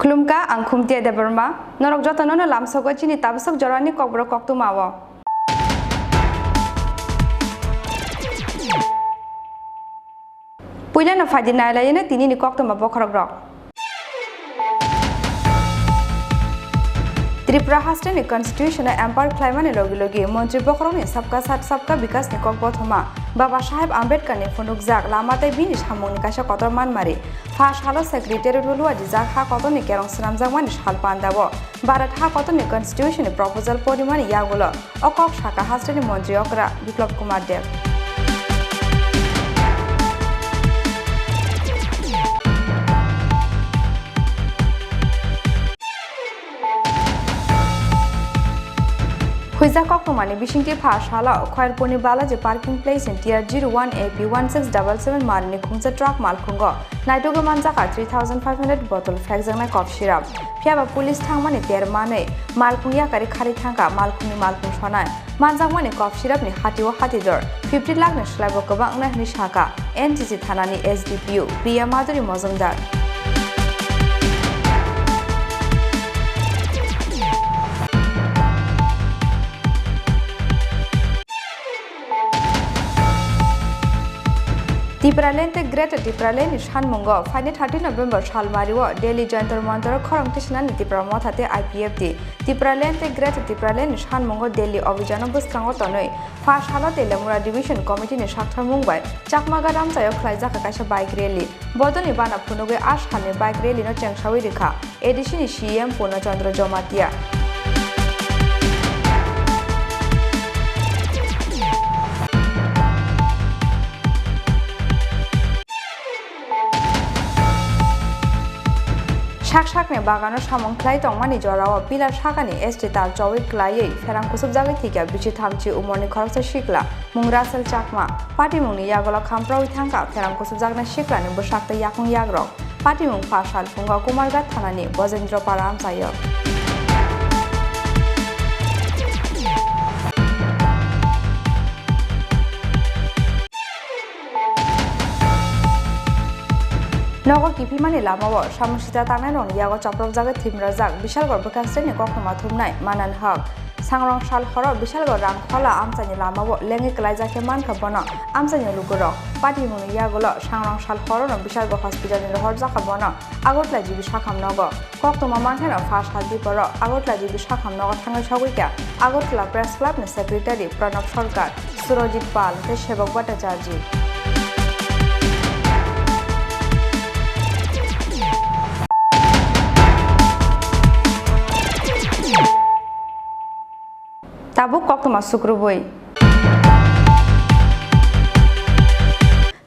Klumka ang khumtia Debbarma norok jotono no lamsogo chini tabsok jorani kokbro koktu mawo puila na fadina layena tini ni koktu ma bokhrogrok Tripura haste ni constitution empire climate logi Mantri Bokhrong ni sabka sat sabka bikas ni kok bothoma Baba Sahib Ambedkar ni funuk jak lamatai bini samung ni kaisa kotor manmari Fas halo secretary rulu adi jak ha kotor ni kerong senam jangmani hal pandabo Bharat ha kotor ni constitution ni proposal porimani yagulo okok shaka haste ni Mantri Okra Biplab Kumar Dev Huiza Koktomani Bishingti Pashala, Khoir Poni Balaji parking place in Tier 01 AP 1677 Marni Khungsa truck Malkungo, Naitoga Manzaka 3500 bottle Fagzana cough syrup, Piaba police Tangmani Debbarma, Malkunya Kari Kari Tanka, Malkuni Malkun Shona, Manzamani cough syrup ni Hatio Hatidor, 50 lakh Nishlabo Kabangna Nishaka, NTC Thanani SDPU, Pia Maduri Mozamdar. Tripura lente Great Tripura Lane Shanmungo, Friday 13 November Shalmariwo, Delhi Jantar Mantar Khorang Tishan Tripura Mothate IPFT, Tripura lente Great Tripura Lane Shanmungo, Delhi Obijano Buskango Tonoi, Fash Halote Lamura Division Committee in Shakhtar Mumbai, Chakmagaram Sayo Klaiza Kakasha Bike Rally, Bodoni Bana Punuge Ashhane Bike Rally no Changshawi Edition is CM Puno Chandra Jomatia. Shak-shakne bagano samong klai tongmani jorao pilar shakani ST tar chowi klai ferang kusub jagi thika bichi thamchi umorni khoroksa shikla mungrasel chakma party mungni yagola khamprawi thangka ferang kusub jagna shikla ni bosakta yakung yagrok party mung fashal funga kumargat thanani bojendra param sayo Nogo kipimani lamawo samsita tanai yago chaprok jaga thimra jak bishal gor bakaste ni kokoma thumnai manan hak sangrong sal horo bishal gor rang khola amchani lamawo lengi klai jake mankha bono amchani lugoro pati muni yagulo sangrong sal horo no bishal gor hospital ni hor jaka bono agotla jibi shakham nogo koktoma mankhana fas haldi poro agotla jibi shakham nogo thangai sogika agotla press club ni secretary Pranab Sarkar Surojit Pal te Shebak Bhattacharya Tabuk koktoma sukruboi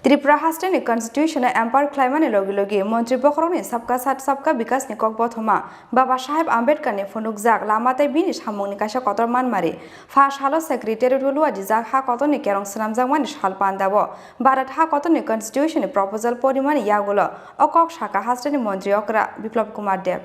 Tripura haste ni constitution empire climate logi Mantri Bokhrong ni sabka sat sabka bikas ni kok bothoma Baba Sahib Ambedkar ni funuk jak lamatai bini samung ni kaisa kotor manmari Fas halo secretary rulu adi jak ha kotor ni kerong senam jangmani hal pandabo Bharat ha kotor ni constitution ni proposal porimani yagulo okok shaka haste ni Mantri Okra Biplab Kumar Dev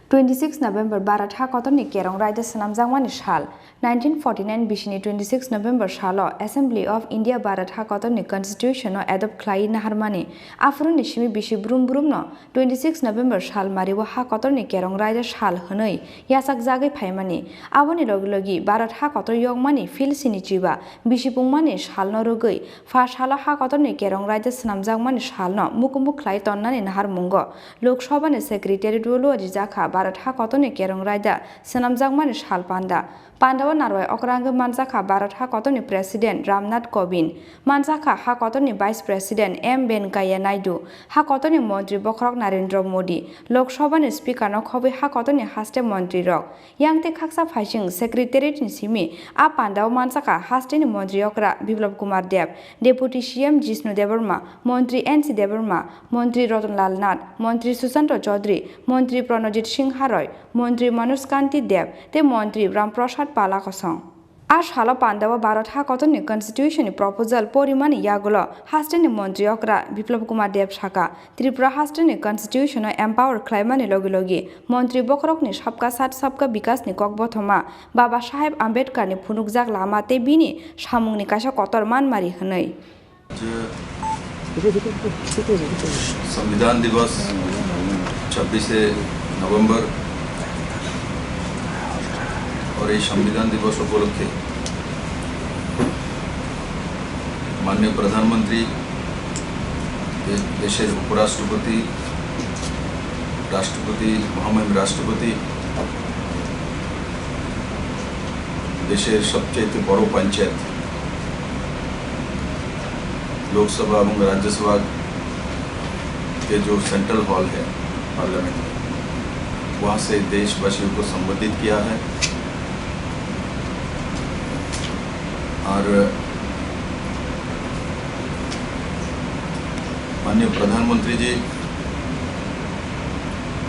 26 November Bharat ha kotor ni kerong raida senam jangmani hal 1949 bishini 26 November shalo Assembly of India Bharat ha kotor ni constitution no adopt khlai na harmani afrun ni shimi bishi brum no 26 November shal mariwa ha kotor ni kerong raida shal hwnoi yasak jagai phaimani aboni logi Bharat ha kotor yongmani fil sini chiba bishi pungmani shal no rogoi fa shalo ha kotor ni kerong raida snam jangmani shal no mukumbu khlai tonnani nahar mungo Lok Sabha ni secretary rulu rijaka Bharat हा कतनि carrom रायदा सेनामजागमानि साल पान्दा पान्डावा नारवाय अक्रांग मानजाखा भारत हा कतनि president Ramnath Kovind मानजाखा हा कतनि vice president M Venkaiah Naidu हा कतनि मंत्री बखरक नरेंद्र मोदी लोकसभानि स्पीकर नखबे हा कतनि हास्टे मंत्री रक यांगते खाकसा फाइसिं सेक्रेटारिएट नि सिमी आ पान्डावा मानजाखा हास्टेनि मंत्री अक्रा बिप्लब कुमार देव डेपुटी सीएम जिष्णु देबर्मा मंत्री एनसी देबर्मा मंत्री रतनलाल नाथ मंत्री सुशांत चौधरी मंत्री प्रणजीत सिंह हारय मंत्री मनोज कांति देव ते मंत्री रामप्रसाद पालाकसं आ साला पान्डावा भारत हा कतनि कन्स्टिट्यूशन प्रपोजल परिमाणी यागुलो हास्टेनि मंत्री अक्रा बिप्लब कुमार देव साका त्रिपुरा हास्टेनि कन्स्टिट्यूशन एम्पावर खालामनायनि लगे लगे मंत्री बखरकनि सबका साथ सबका विकासनि ककबथमा बाबा साहेब आम्बेडकारनि फुनुकजाक लामाते बिनि सामुंनि कासा कतर मानमारि हनै संविधान दिवस 26 नवंबर और এই संविधान दिवस उपलक्षे माननीय प्रधानमंत्री देशेर उपराष्ट्रपति राष्ट्रपति महामहिम राष्ट्रपति देशेर सबचेয়ে बड़ पंचायत लोकसभा और राज्यसभा के जो सेंट्रल हॉल है पार्लियामेंट वहाँ से देशवासियों को संबोधित किया है और माननीय प्रधानमंत्री जी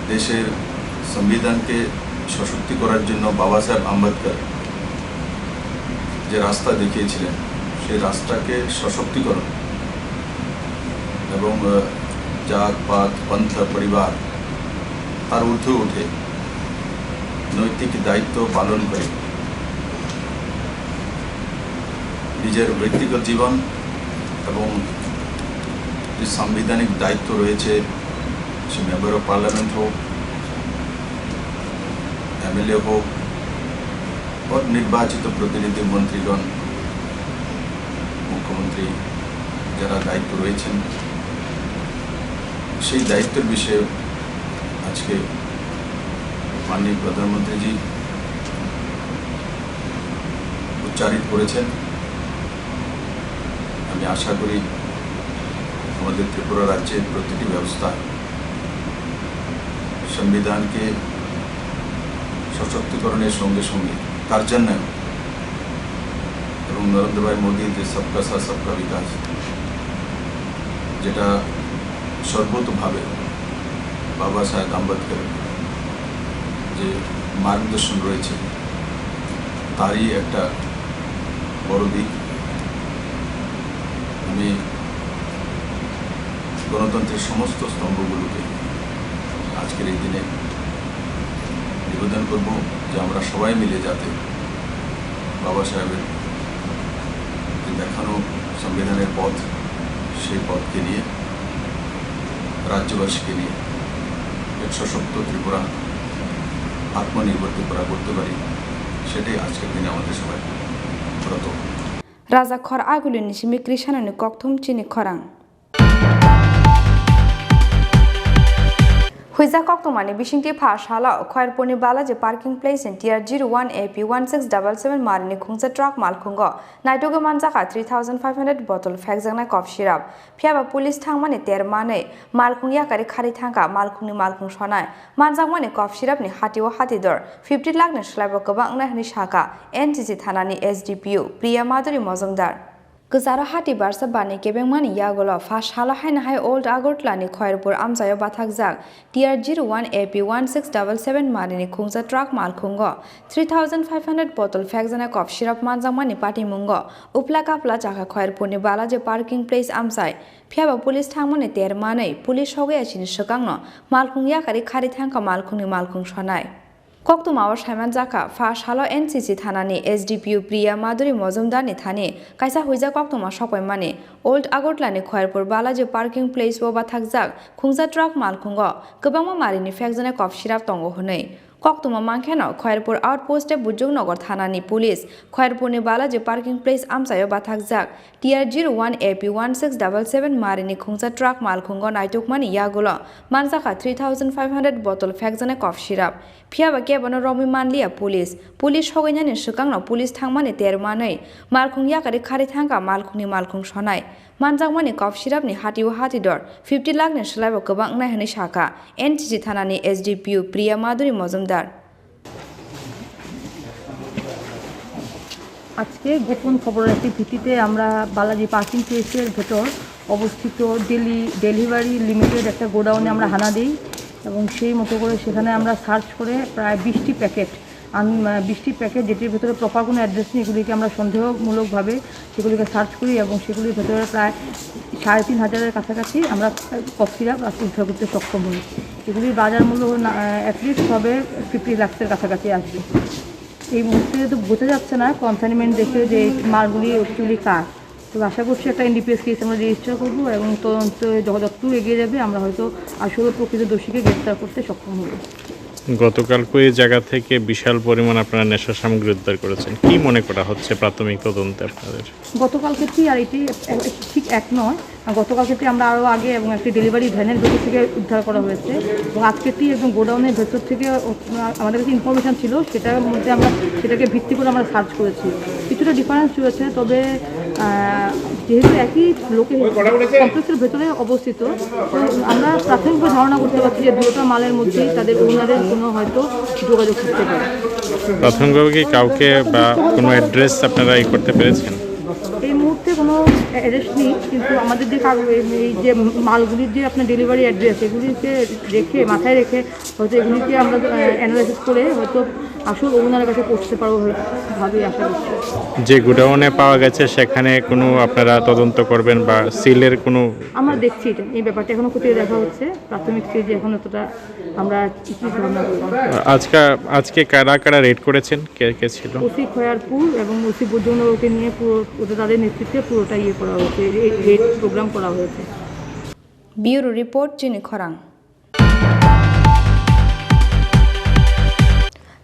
देशेर संविधान के सशक्तिकरণের জন্য बाबा साहेब आम्बेडकर যে রাস্তা দেখিয়েছিলেন সেই রাস্তাকে সশক্তিকরণ এবং জাত পাত পন্থ পরিবার তার ঊর্ধ্বে উঠে নৈতিক দায়িত্ব পালন করে নিজের ব্যক্তিগত জীবন এবং যে সাংবিধানিক দায়িত্ব রয়েছে সে মেম্বার অফ পার্লামেন্ট হোক এমএলএ হোক और निर्वाचित प्रतिनिधि मंत्रीगण मुख्यमंत्री जरा दायित्व रयेछेन सेई दायित्वेर विषये आज के माननीय प्रधानमंत्री जी उच्चारित करेछेन आमि आशा करी आमादेर त्रिपुरा राज्येर प्रतिटी व्यवस्था संविधान के सशक्तिकरणের संगे संगे कार्यान्वयन এবং नरेंद्र भाई मोदी যে सबका साथ सबका विकास যেটা সর্বতোভাবে বাবা সাহেব আম্বেদকর যে মার্গদর্শন রয়েছে তারই একটা বড় দিক আমি গণতন্ত্রের সমস্ত স্তম্ভগুলোকে আজকের এই দিনে निवेदन करब যে আমরা সবাই মিলে যাতে বাবা সাহেবের দেখানো সংবিধানের পথ সেই পথকে নিয়ে রাজ্যবাসীকে নিয়ে এক সশক্ত ত্রিপুরা আত্মনির্ভর ত্রিপুরা করতে পারি সেটাই আজকের দিনে আমাদের সবাই ব্রত রাজা খর আগুলি নিশিমি কৃষাণনি ককথুম চিনি খরাং हुइजा कक्तमानि बिसिंति फाशाला खयरपुरनि Balaji parking place in TR 01 AP 1677 मारिनि खुंसा ट्राक मालखुंगो नाइटोगे मानजाखा 3500 बटल फेकजांनाय कफ सिराप फियाबा पुलिस थांमानि तेरमानै मालखुंगिया कारि खारि थांगा मालखुंनि मालखुं सनाय मानजांमानि कफ सिरापनि हातिओ हातिदर 50 लाखनि स्लाइबो गोबां नाहनि साका एनसीसी थानानि SDPO प्रिया माधुरी मजुमदार गजारो हाति बारसा बानि केबेंमानि यागोलो फाशाला हायनाहाय ओल्ड आगरतलानि खयरपुर आमजायाव बाथाकजाक टियर 01 AP 1677 मारिनि खुंजा ट्राक मालखुंगो 3500 बटल फेकजानाय कफ सिराप मानजांमानि पाटिमुंगो उपला कापला जाखा खयरपुरनि बालाजी पार्किंग प्लेस आमजाय फियाबा पुलिस थांमानि तेरमानै पुलिस सगायासिनि सगांनो मालखुंगिया कारि खारि थांका मालखुंनि मालखुं सनाय कक्तुमाव साइमान जाका फाशालो एनसीसी थानानि SDPO प्रिया माधुरी मजुमदारनि थानि कायसा हुइजा कक्तुमा सपायमानि ओल्ड आगरतलानि खयरपुर बालाजी पार्किंग प्लेस बो बाथाकजाक खुंजा ट्राक मालखुंगो गोबांमा मारिनि फेकजानाय कफ सिराप दंगो हनै Koktuma Mankeno, Khairpur Outpost, Bujungnogar Thanani Police, Khairpurni Balaji Parking Place Amsayo Bathakzak, TR01 AP1677 Marini Khungsa Truck Malkhungo Naitukmani Yagulo, Mansaka 3,500 bottle Faxane cough syrup, Piaba Kebano Romi Manlia Police, Police Hogan and Shukang, Police Tangmani Termane, Malkung Yakari Karitanga, Malkuni Malkung Shonai. Manjangmani cough syrup ni Hatiu Hatidor, 50 lakh ni Shalabo Kabang na Hanishaka, NTG Thanani SDPU Priya Maduri Mozumdar. আজকে গোপন খবরের একটি ভিত্তিতে আমরা Balaji parking প্লেসের ভেতর অবস্থিত delivery limited একটা গোডাউনে আমরা হানা দিই এবং সেই মতো করে সেখানে আমরা সার্চ করে প্রায় 20টি প্যাকেট যেটির ভেতরে প্রপার কোনো অ্যাড্রেস নেই, এগুলিকে আমরা সন্দেহমূলকভাবে সেগুলিকে সার্চ করি এবং সেগুলির ভেতরে প্রায় 3,500-এর কাছাকাছি আমরা কফ সিরাপ উদ্ধার করতে সক্ষম হই। এগুলির বাজার মূল্য অ্যাটলিস্ট হবে 50 লাখের কাছাকাছি আসবে। এই মুহূর্তে তো বোঝা যাচ্ছে না কনসাইনমেন্ট দেখে যে মালগুলি অ্যাকচুয়ালি কার। তো আশা করছি একটা এনডিপিএস কেস আমরা রেজিস্টার করবো এবং তদন্ত যতটুকু এগিয়ে যাবে আমরা হয়তো আসলে প্রকৃত দোষীকে গ্রেপ্তার করতে সক্ষম হব। গতকালকে এই জায়গা থেকে বিশাল পরিমাণ আপনারা নেশা সামগ্রী উদ্ধার করেছেন, কি মনে করা হচ্ছে প্রাথমিক তদন্তে আপনাদের? গতকালকেটি আর এটি ঠিক এক নয়, গতকালকেটি আমরা আরও আগে এবং একটি ডেলিভারি ভ্যানের ভেতর থেকে উদ্ধার করা হয়েছে এবং আজকেটি এবং গোডাউনের ভেতর থেকে আমাদের কাছে ইনফরমেশান ছিল, সেটার মধ্যে আমরা সেটাকে ভিত্তি করে আমরা সার্চ করেছি। কিছুটা ডিফারেন্স রয়েছে, তবে যেহেতু একই কমপ্লেক্সের ভেতরে অবস্থিত, তো আমরা প্রাথমিকভাবে ধারণা করতে পারছি যে দুটো মালের মধ্যেই তাদের ওনারের কোনো হয়তো যোগাযোগ থাকতে পারে। প্রাথমিকভাবে কি কাউকে বা কোনো অ্যাড্রেস আপনারা করতে পেরেছেন? এই মুহূর্তে কোনো অ্যাড্রেস নেই, কিন্তু আমাদের যে এই যে মালগুলির যে আপনার ডেলিভারি অ্যাড্রেস এগুলিকে মাথায় রেখে হয়তো এগুলিকে আমরা অ্যানালাইসিস করে হয়তো আসল ওনারের কাছে পৌঁছতে পারবো ভাবেই আশা করছি। যে গোডাউনে পাওয়া গেছে সেখানে কোনো আপনারা তদন্ত করবেন বা সিলের কোনো? আমরা দেখছি এটা, এই ব্যাপারটা এখনো খতিয়ে দেখা হচ্ছে, প্রাথমিক স্টেজে এখন অতটা আমরা কি ধারণা করলাম। আজকে কারা রেড করেছেন, কে ছিল? ওসি খয়ারপুর এবং ওসি বুদ্ধনগরকে নিয়ে পুরো তাদের নেতৃত্বে পুরোটা করা হয়েছে, এই রেড প্রোগ্রাম করা হয়েছে। ব্যুরো রিপোর্ট চিনি খরাং।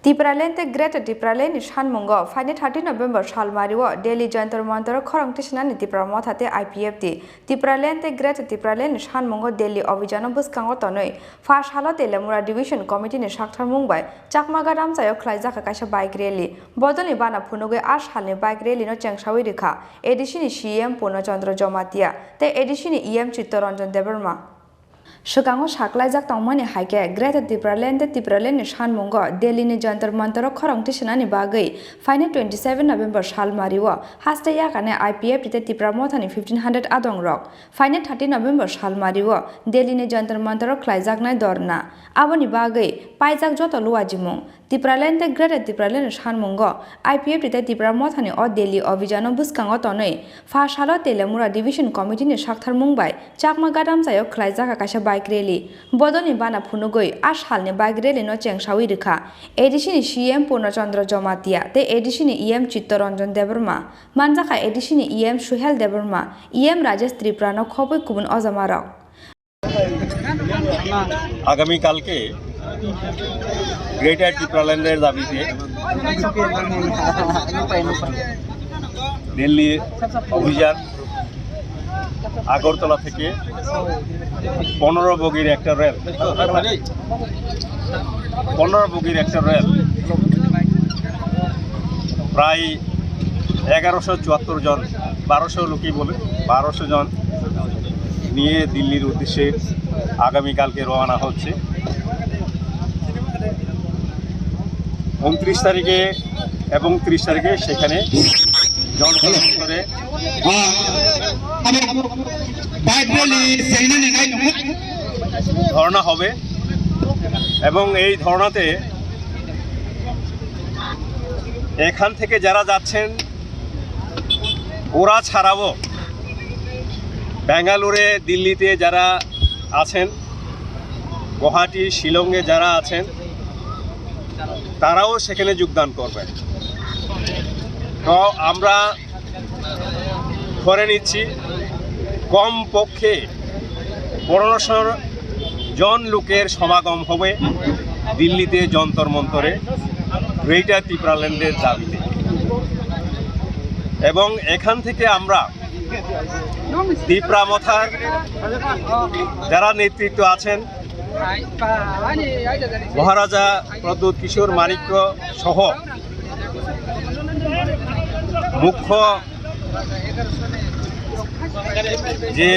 Tipralente Greater Tipralene Shanmungo, Fine 30 November Shalmariwo, Delhi Jantar Montor, Khorang Tishan, Tipramotate IPFT, Tipralente Greater Tipralene Shanmungo, Delhi Ovijanobus Kangotonoi, Fash Halote Lemura Division Committee in Shakhtar Mumbai, Chakmagadam Sayo Klaizaka Kasha Bike Rally, Bodoni Bana Punuge Ash Halne Bike Rally no Changshawirika, Edition CM Puno Chandra Jomatia, the edition EM Chittoranjan Debbarma. Shukango Shaklaizak Tongmani Hake, Greater Tipralene Shanmungo, Delhi ni Jantar Mantaro Khorang Tishanani Bagai, Fine 27 November Shalmariwo, Hasta Yakane IPF Tipramotani 1500 Adong Rock, Fine 30 November Shalmariwo, Delhi ni Jantar Mantaro Klaizak Nai Dorna, Aboni Bagai, Paizak Joto Luajimung, Tipralente Greater Tipralene Shanmungo, IPF Tipramotani or Delhi Ovijano Buskangotonoi, Fashalo Telemura Division Committee in Shakhtar Mumbai, Chakmagadam Sayo Klaizaka Kasha Bike Rally, Bodoni Bana Punugoi, Ash Halne Bike Rally no Chengshawirika, Edition CM Puno Chandra Jomatia, the edition EM Chittoranjan Debbarma, Manjaka edition EM Shuhel Debbarma, EM Rajesh Tripura no Khoboi Kubun Ozamarok. আগামী কালকে greater টিপ্রাল্যান্ডের দাবিতে দিল্লি অভিযান আগরতলা থেকে 15 বগির একটা rail প্রায় 1174 জন 1200 লোকই বলে 1200 জন নিয়ে দিল্লির উদ্দেশ্যে আগামীকালকে রওনা হচ্ছে। 29 তারিখে এবং 30 তারিখে সেখানে জনসংযোগ করে ধর্ণা হবে এবং এই ধর্ণাতে এখান থেকে যারা যাচ্ছেন ওরা ছাড়াও বেঙ্গালুরে দিল্লিতে যারা আছেন, গুয়াহাটি শিলংয়ে যারা আছেন তারাও সেখানে যোগদান করবেন। তো আমরা ধরে নিচ্ছি কমপক্ষে 1500 জন লোকের সমাগম হবে দিল্লিতে যন্তর মন্তরে গ্রেটার ত্রিপুরাল্যান্ডের দাবিতে। এবং এখান থেকে আমরা ত্রিপুরা মথার যারা নেতৃত্ব আছেন, মহারাজা প্রদ্যোৎ কিশোর মাণিক্য সহ মুখ্য যে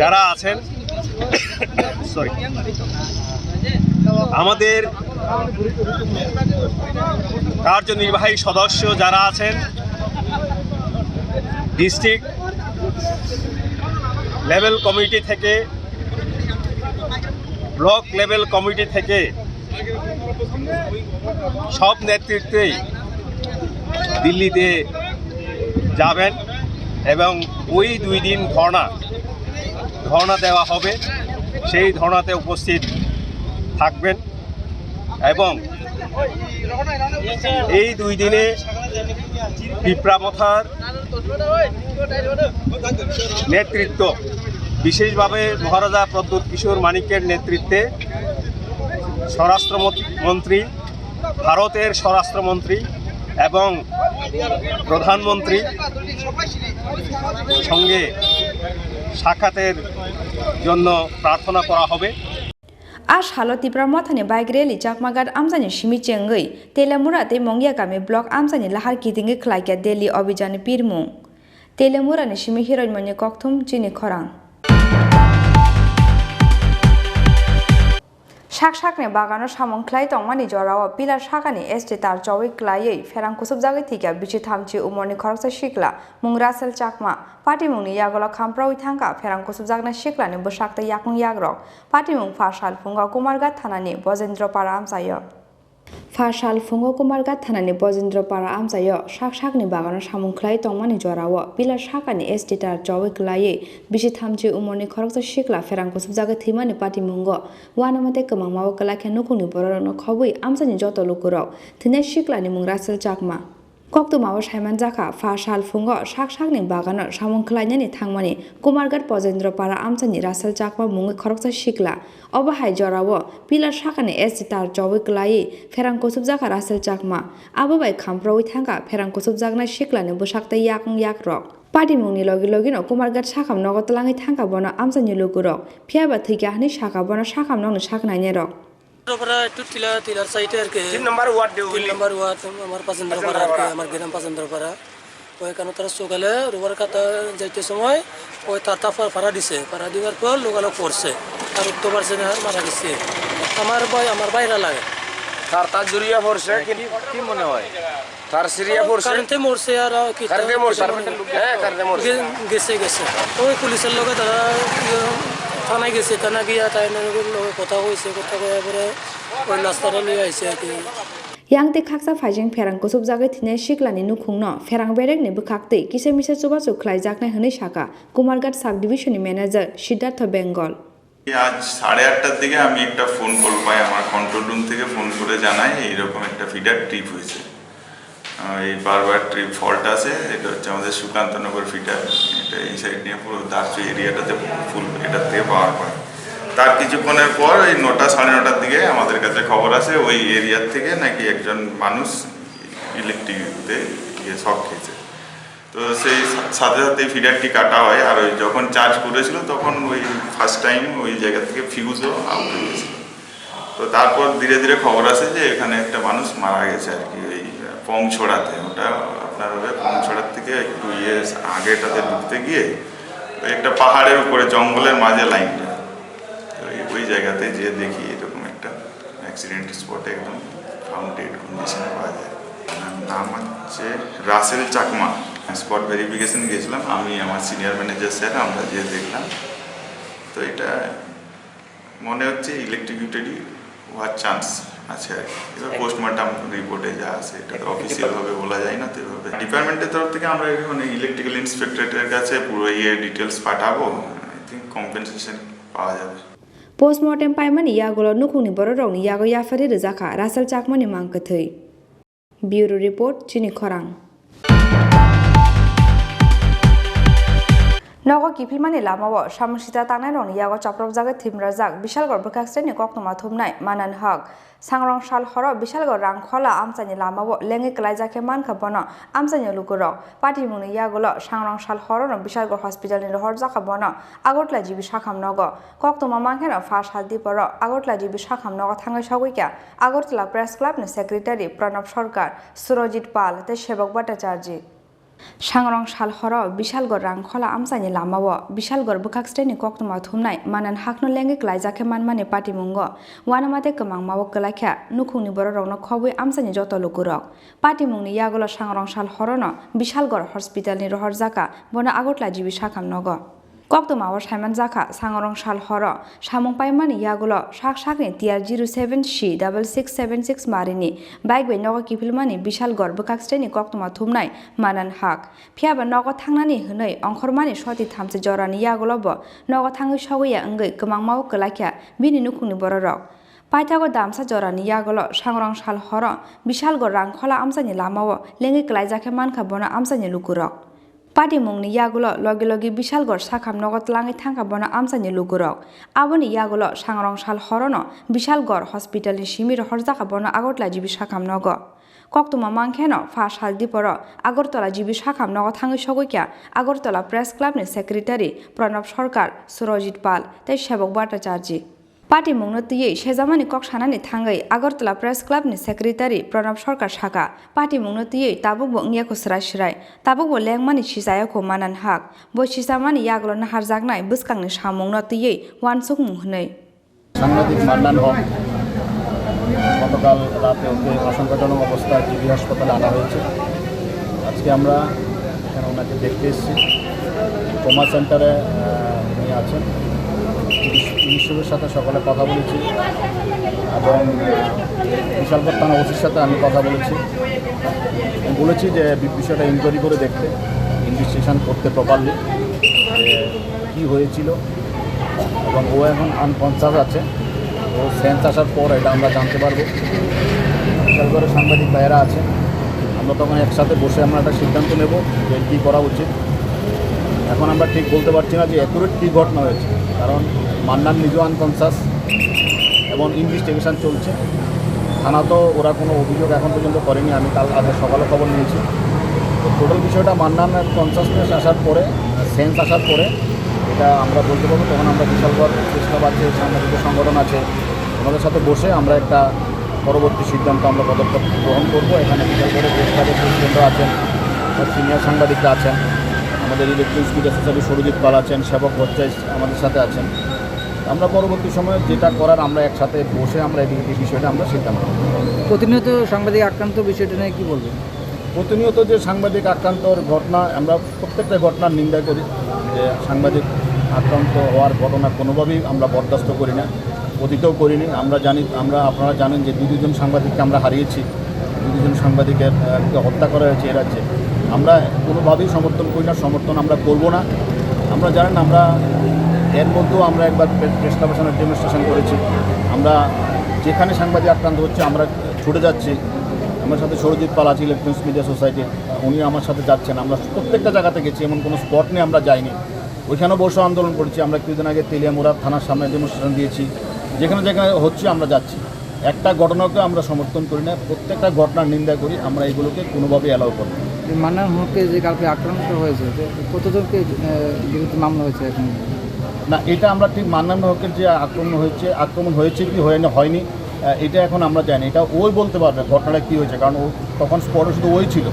যারা আছেন, আমাদের কার্যনির্বাহী সদস্য যারা আছেন, ডিস্ট্রিক্ট লেভেল কমিটি থেকে, ব্লক লেভেল কমিটি থেকে সব নেতৃত্বেই দিল্লিতে যাবেন এবং ওই 2 দিন ধর্ণা দেওয়া হবে। সেই ধর্ণাতে উপস্থিত থাকবেন এবং এই 2 দিনে ত্রিপুরা মথার নেতৃত্ব, বিশেষভাবে মহারাজা প্রদ্যোৎ কিশোর মাণিক্যের নেতৃত্বে স্বরাষ্ট্রমন্ত্রী, ভারতের স্বরাষ্ট্রমন্ত্রী এবং প্রধানমন্ত্রী সঙ্গে সাক্ষাতের জন্য প্রার্থনা করা হবে। আজ হালো ত্রিপুরা মথানি বাইক রেলি চাকমাগার আমজানি সিমি চেঙ্গই তেলেমুরা তে মঙ্গিয়া গামী ব্লক আমজানি লাহার কিদিঙ্গি খ্লাইকিয়া দিল্লি অভিযানে পিরমুং তেলেমুরানি সিমি হিরণমণি ককথুম চিনি খরাং শাকনে বাগানো সামংখ্লাই তংমানি জরাও পিলার শাকানি এসটি তার চৌই ক্লাইयै ফেরাং কুসুব জাগै থিকা বিচি থামচি উমরনি খরকসা শিকলা মুং রাসেল চাকমা পাটিमुंनि यागला खामप्राउइ थांका फेरां कुसुब जागना शिकलानि बोसाक्ता याकुं याग्रक पाटिमुं फासाल फुंगा कुमारघाट थानानि बजेन्द्रपारा आमजायो फासाल फुंगा कुमारघाट थानानि बजेन्द्रपारा आमजायो शाकनि बागानो सामुंख्लाय तंमानि जराओ पिलार शाकानि एसटी तार चौई क्लायै बिसि थामचि उमरनि खरकसा शिकला फेरां कुसुब जागै थैमानि पाटिमुंगो वानामते कमां मावो कलाखे नुकुंनि बररनो खबै आमजानि जत लुकुराव थैनाय शिकलानि मुं रासेल चाकमा कक्तुमाव साइमान जाखा फासाल फुंगो शाकनि बागानो सामुंख्लायनानि थांमानि कुमारघाट बजेन्द्रपारा आमजानि रासेल चाकमा मुङै खरकसा शिकला अबाहाय जराओ पिलार शाकानि एसटी तार चौई क्लायै फेरां कुसुब जाखा रासेल चाकमा आबोबाय खामप्राउइ थांका फेरां कुसुब जागना शिकलानि बोसाक्ता याकुं याक्रक पाटिमुंनि लगे कुमारघाट साखाम नगतलाङै थांका बनो आमजानि लुगुरक फियाबा थैगाहनि साखा बनो साखाम नंनो साखनायनि रक টিলার সাইটে আর কি 3 নম্বর ওয়ার্ড আমার পছন্দপাড়া আর কি আমার গ্রাম পছন্দপাড়া ওইখানে তারা সকালে রোববার কাটা যাইতে সময় ওই তারটা ভাড়া দিছে ভাড়া দেওয়ার পর লোকালো পড়ছে আর উত্তর পারছে না মারা গেছে আমার বাইরে লাগে তার জুরিয়া পড়ছে কি মনে হয় তার সিরিয়া পড়ছে কারেন্টে মরছে আর কি কারেন্টে মরছে গেছে ওই পুলিশের লগে তারা থানায় গেছে থানা গিয়া তাই কথা হয়েছে কথা কয়ে পরে ওই রাস্তাটা নিয়ে আইছে আর কি Yang te khaksa faijing ferang kusub jagai thine shiklani nukhungno ferang berek ni bukhaktei kise mise chubachu khlaijaknai hwnei saka Kumarghat sub ডিভিশনি ম্যানেজার সিদ্ধার্থ বেঙ্গল আজ 8:30টার দিকে আমি একটা ফোন কল পাই আমার কন্ট্রোল রুম থেকে ফোন করে জানাই এইরকম একটা ফিডার ট্রিপ হয়েছে এই বারবার ট্রিপ ফল্ট আছে এটা হচ্ছে আমাদের সুকান্তনগর ফিডার এটা এই সাইড নিয়ে পুরো দার্চু এরিয়াটাতে ফুল এটা থেকে পাওয়ার পায় তার কিছুক্ষণের পর এই 9টা 9:30টার দিকে আমাদের কাছে খবর আছে ওই এরিয়ার থেকে নাকি একজন মানুষ ইলেকট্রিকতে শক খেয়েছে তো সেই সাথে সাথে ফিডারটি কাটা হয় আর ওই যখন চার্জ করেছিল তখন ওই ফার্স্ট টাইম ওই জায়গা থেকে ফিউজও আউট হয়ে গেছিল তো তারপর ধীরে ধীরে খবর আসে যে এখানে একটা মানুষ মারা গেছে আর কি ওই পংছড়াতে ওটা আপনার হবে পংছড়ার থেকে একটু আগেটাতে ঢুকতে গিয়ে ওই একটা পাহাড়ের উপরে জঙ্গলের মাঝে লাইনটা ওই জায়গাতে যে দেখি এরকম একটা অ্যাক্সিডেন্ট স্পটে একদম ফাউন্ড ডেড কন্ডিশনে পাওয়া যায় নাম হচ্ছে রাসেল চাকমা স্পট ভেরিফিকেশন গিয়েছিলাম আমি আমার সিনিয়র ম্যানেজার স্যার আমরা যে দেখলাম তো এটা মনে হচ্ছে ইলেকট্রিকিউটেডই হওয়ার চান্স আছে আর কি এবার পোস্টমর্টম রিপোর্টে যা আছে এটা তো অফিসিয়ালভাবে বলা যায় না তো এভাবে ডিপার্টমেন্টের তরফ থেকে আমরা মানে ইলেকট্রিক্যাল ইন্সপেক্টরেটের কাছে পুরো ডিটেলস পাঠাবো আই থিঙ্ক কম্পেনসেশন পাওয়া যাবে पोस्टमर्टेम पाइमानि यागोलो नुखुंनि बररंनि यागो याफारि रोजाखा रासेल चाकमानि मांकथै ब्यूरो रिपोर्ट चिनी खरां Nogo Kipilmani Lamawo, Shamshita Tanarong, Yago Chaprozaga Timrazak, Bishalgor Bukaksteni Koknoma Tumnai, Manan Hog, Sangrong Shal Horo, Bishalgor Rangkola, Amsani Lamawo, Lengi Klajake Manka Bono, Amsani Lukuro, Pati Muni Yagolo, Sangrong Shal Horo, Bishalgor Hospital in the Horzaka Bono, Agotla Jibishakam Nogo, Koktoma Mankano, Fash Haldiporo, Agotla Jibishakam Nogo Tanga Shawika, Agotla Press Club, Secretary, Pranab Sarkar, Surojit Pal, the Shebok Bhattacharjee. Sangrong Shal Horo, Bishalgor Rangkola Amsani Lamawo, Bishalgor Bukaksteni Koknoma Tumnai, Manan Hakno Lengi Klajake Manmani Pati Mungo, Wanamate Kamang Mawo Kalaka, Nukuni Bororong Kowi Amsani Joto Lukurok, Pati Muni Yagolo Sangrong Shal Horono, Bishalgor Hospital ni Rohorzaka, Bona Agotla Jibishakam Nogo. Kokto Mawa Simon Zaka, Sangrong Shal Horo, Shamong Paimani Yagulo, Shakni TR07C 6676 Marini, Bagway Nogo Kipilmani, Bishal Gor, Bukaksteni Koktoma Tumnai, Manan Hak, Piaba Nogo Tangani Hunay, Onkormani Shoti Tamse Jorani Yagulobo, Nogo Tangu Shawia Unge, Kamang Mau Kalaka, Bini Nukuni Bororok. Paitago Damsa Jorani Yagolo, Sangrong Shal Horo, Bishal Gor Rangkola Amsani Lamawo, Lengi Klajake Manka Bona Amsani Lukurok. Pati mungni yagulo logi Bishalgor Sakam Nogot Langi Tanka Bona Amsani Lugurok. Aboni yagulo Sangrong Shal Horono, Bishalgor Hospital in Shimir Horzaka Bona Agotla Jibishakam Nogo. Koktuma Mankeno, Fash Haldiporo, Agortola Jibishakam Nogot Hangi Shogokia, Agortola Press Club ni Secretary, Pranab Sarkar, Surojit Pal, the Shebok Bhattacharjee. Pati Mungnotiye, Shezamani Kokshanani Tangai, Agortola Press Club ni Secretary, Pranab Sarkar Shaka, Pati Mungnotiye, Tabubo Nyakusrashrai, Tabubo Langmani Shisayako Manan Hak, Boshisamani Yaglo Naharzagnai, Buskang ni Shamungnotiye, Wansuk Muhnei. সাংবাদিক মান্নান হক গতকাল রাতে ওকে আশঙ্কাজনক অবস্থায় GB হাসপাতালে আনা হয়েছে। আজকে আমরা এখানে ওনাকে দেখতে এসেছি। ট্রমা সেন্টারে উনি আছেন। চিকিৎসকের সাথে সকালে কথা বলেছি এবং বিশালগড় থানা ওসির সাথে আমি কথা বলেছি। বলেছি যে বিষয়টা ইনকোয়ারি করে দেখতে, ইনভেস্টিগেশন করতে প্রপারলি যে কী হয়েছিল এবং ও এখন আনকনসাস আছে। ও সেন্স আসার পর এটা আমরা জানতে পারবো। বিশালগড়ের সাংবাদিক ভাইয়েরা আছে, আমরা তখন একসাথে বসে আমরা একটা সিদ্ধান্ত নেব যে কী করা উচিত। এখন আমরা ঠিক বলতে পারছি না যে অ্যাকুরেট কী ঘটনা হয়েছে, কারণ মান্নান নিজেও আনকনসাস এবং ইনভেস্টিগেশন চলছে। থানা তো ওরা কোনো অভিযোগ এখন পর্যন্ত করেনি, আমি কাল আগে সকালে খবর নিয়েছি। তো টোটাল বিষয়টা মান্নানের কনসাসনেস আসার পরে, সেন্স আসার পরে এটা আমরা বলতে পারবো। তখন আমরা বিশালগড় প্রেস ক্লাব আছে, সাংবাদিক সংগঠন আছে, ওনাদের সাথে বসে আমরা একটা পরবর্তী সিদ্ধান্ত আমরা পদক্ষেপ গ্রহণ করবো। এখানে বিশালগড়ের প্রেস ক্লাবের প্রেসিডেন্টরা আছেন, সিনিয়র সাংবাদিকরা আছেন, আমাদের ইলেকট্রনিক্স মিডিয়া সোসাইটির সুরজিৎ পাল আছেন, সেবক ভট্টাচার্য আমাদের সাথে আছেন। আমরা পরবর্তী সময়ে যেটা করার আমরা একসাথে বসে আমরা এই বিষয়টা আমরা সিদ্ধান্ত নেব। প্রতিনিয়ত সাংবাদিক আক্রান্ত বিষয়টা নিয়ে কী বলবেন? প্রতিনিয়ত যে সাংবাদিক আক্রান্তর ঘটনা, আমরা প্রত্যেকটা ঘটনার নিন্দা করি। যে সাংবাদিক আক্রান্ত হওয়ার ঘটনা কোনোভাবেই আমরা বরদাস্ত করি না, অতীতেও করিনি। আপনারা জানেন যে দুজন সাংবাদিককে আমরা হারিয়েছি, দুজন সাংবাদিকের হত্যা করা হয়েছে এ রাজ্যে। আমরা কোনোভাবেই সমর্থন করি না, সমর্থন আমরা করব না। আমরা জানেন আমরা এর মধ্যেও আমরা একবার প্রেস ক্লাবের সামনে ডেমনস্ট্রেশন করেছি। আমরা যেখানে সাংবাদিক আক্রান্ত হচ্ছে আমরা ছুটে যাচ্ছি। আমার সাথে সুরজিৎ পাল আছে ইলেকট্রনিক্স মিডিয়া সোসাইটি, উনি আমার সাথে যাচ্ছেন। আমরা প্রত্যেকটা জায়গাতে গেছি, এমন কোনো স্পট নিয়ে আমরা যাইনি। ওইখানেও বসে আন্দোলন করেছি। আমরা কিছুদিন আগে তেলিয়ামুড়া থানার সামনে ডেমনস্ট্রেশন দিয়েছি। যেখানে যেখানে হচ্ছে আমরা যাচ্ছি। একটা ঘটনাকে আমরা সমর্থন করি না, প্রত্যেকটা ঘটনার নিন্দা করি। আমরা এগুলোকে কোনোভাবেই অ্যালাউ করি না। মান্নান হককে যে কালকে আক্রান্ত হয়েছে, কতজনকে বিরুদ্ধে মামলা হয়েছে এখন? না, এটা আমরা ঠিক মান্নান হকের যে আক্রমণ হয়েছে কি হয়নি এটা এখন আমরা জানি। এটা ওই বলতে পারবে ঘটনাটা কী হয়েছে, কারণ ও তখন স্পটে শুধু ওই ছিল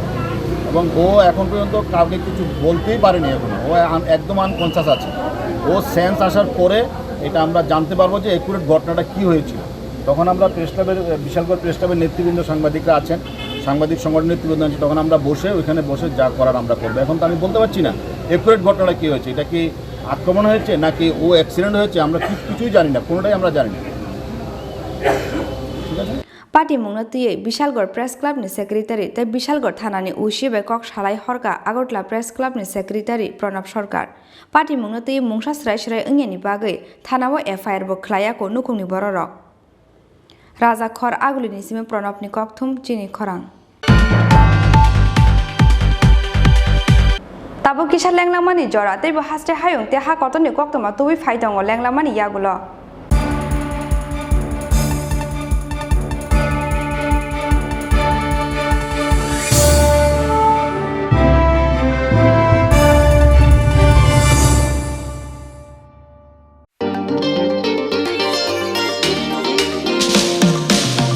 এবং ও এখন পর্যন্ত কাউকে কিছু বলতেই পারেনি। এখনও ও একদম আনকনসাস আছে। ও সেন্স আসার পরে এটা আমরা জানতে পারবো যে একুরেট ঘটনাটা কী হয়েছিল। তখন আমরা প্রেস ক্লাবের বিশালগড় প্রেস ক্লাবের নেতৃবৃন্দ সাংবাদিকরা আছেন, সাংবাদিক সংগঠনের নেতৃবৃন্দ আছে, তখন আমরা বসে ওইখানে বসে যা করার আমরা করবো। এখন তো আমি বলতে পারছি না একুরেট ঘটনাটা কী হয়েছে, এটা কি আক্রমণ হয়েছে নাকি ও অ্যাক্সিডেন্ট হয়েছে, আমরা কিছুই জানি না, কোনোটাই আমরা জানি না। Pati Mungnotiye, Bishalgor Press Club ni Secretary, the Bishalgor Thana ni Ushibe Kok Shalai Horka, Agotla Press Club ni Secretary, Pranab Sarkar. Pati Mungnotiye Mungsha Srashre Ungeni Bagay, Thanawo FIR Bo Klayako Nukuni Bororok. Raza Khor Aguli Nisime Pranab ni Kokthum, Chini Khorang. Tabu kisah lenglamani jora tebo haste hayung te ha kotoni koktoma tuwi faidongo lenglamani yagulo.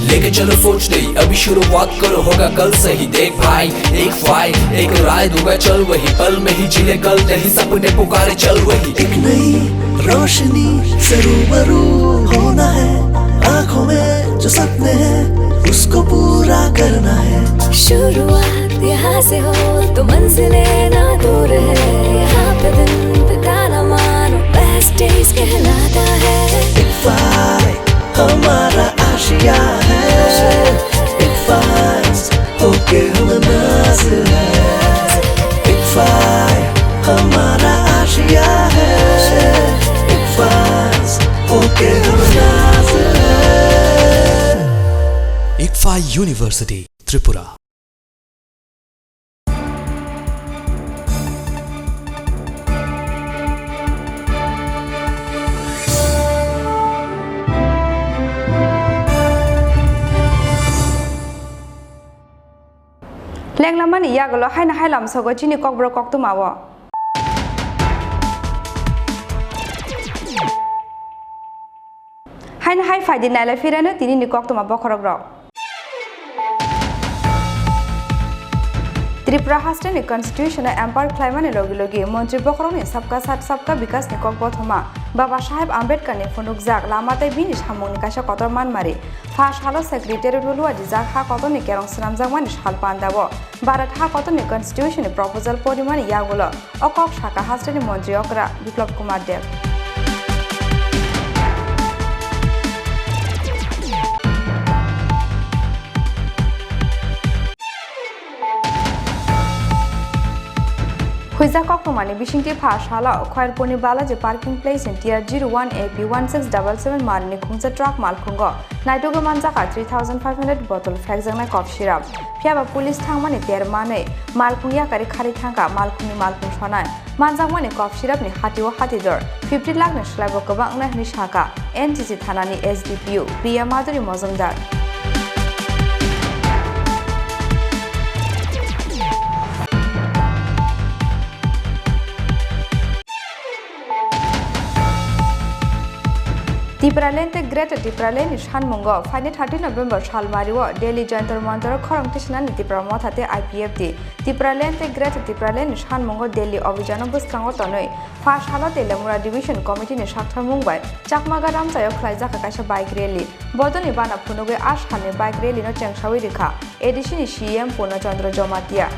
लेके चलो सोच नहीं अभी शुरुआत करो होगा कल से ही देख भाई एक फाइट एक राय दूंगा चल वही पल में ही जिले कल नहीं सपने पुकारे चल वही एक नई रोशनी से रूबरू होना है आँखों में जो सपने हैं उसको पूरा करना है शुरुआत यहाँ से हो तो मंजिलें ना दूर है यहाँ पे दिन बिताना मानो बेस्ट डेज कहलाता है एक फाइट हमारा आशिया है एक फाइट होके हम नाज है एक फाइट हमारा आशिया है एक फाइट होके हम नाज है ICFAI university Tripura Lenglamani yagulo haina hailam sogo chini kokbro koktumawo. Haina hai faidi nala firana tini ni koktuma bokhorogro. Tripura Hastan ni constitution empire claimani logi Montri Khorang ni sabka sat sabka bikas ni kokbo thoma Baba Sahib Ambedkar ni phunuk jak lamatai bini samung ni kaisa kotor man mari First halo secretary lulua dijak ha kotor ni kerong senamjak mani hal pandabo Bharat ha kotor ni constitution ni proposal porimani yagulo okok shaka Hastan ni Montri okra Biplab Kumar Dev Huiza koktomani bishingti phashala khoir poni balaji parking place in tier 01 AP 1677 marni khungsa truck malkhungo naitogo manjaka 3500 bottle fekjangna cough syrup phiaba police thangmani termane malkhungya kari khari thangka malkhungni malkhung sonai manjangmani cough syrup ni hatio hatidor 50 lakh ni slabo kobangna ni shaka NCC thanani SDPU Priya Madhuri Mozumdar Tripura lente Greater Tripura lane Shanmungo Friday 30 November Shalmariwo Delhi Jantar Mantar Khorang Tishan Tripura Mothate IPFT Tripura lente Greater Tripura lane Shanmungo Delhi Obijano Buskango Tonoi First Halote Lemura Division Committee ni Shakthar Mumbai Chakmaga Ramsayo Khlaijak Kaisa bike rally Bodoni Bana Phunuge Ashhane bike rally no Chengshawi Rikha Edition CM Purna Chandra Jomatia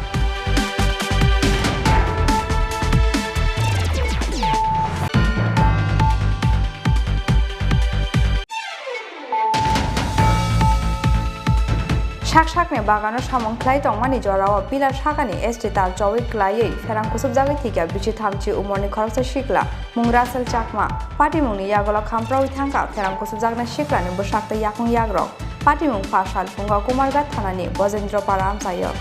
Shak ne bagano samong khlai tongmani jorao pilar shakani ST tal chowik klaiei ferang kusub jagai thika bichi thamchi umoni khoroksa shikla mungrasel chakma party mungni yagola khamprau thangka ferang kusub jagna shikla ni bosakta yakung yagrok party mung phasal funga kumargat thanani bojendra param sayo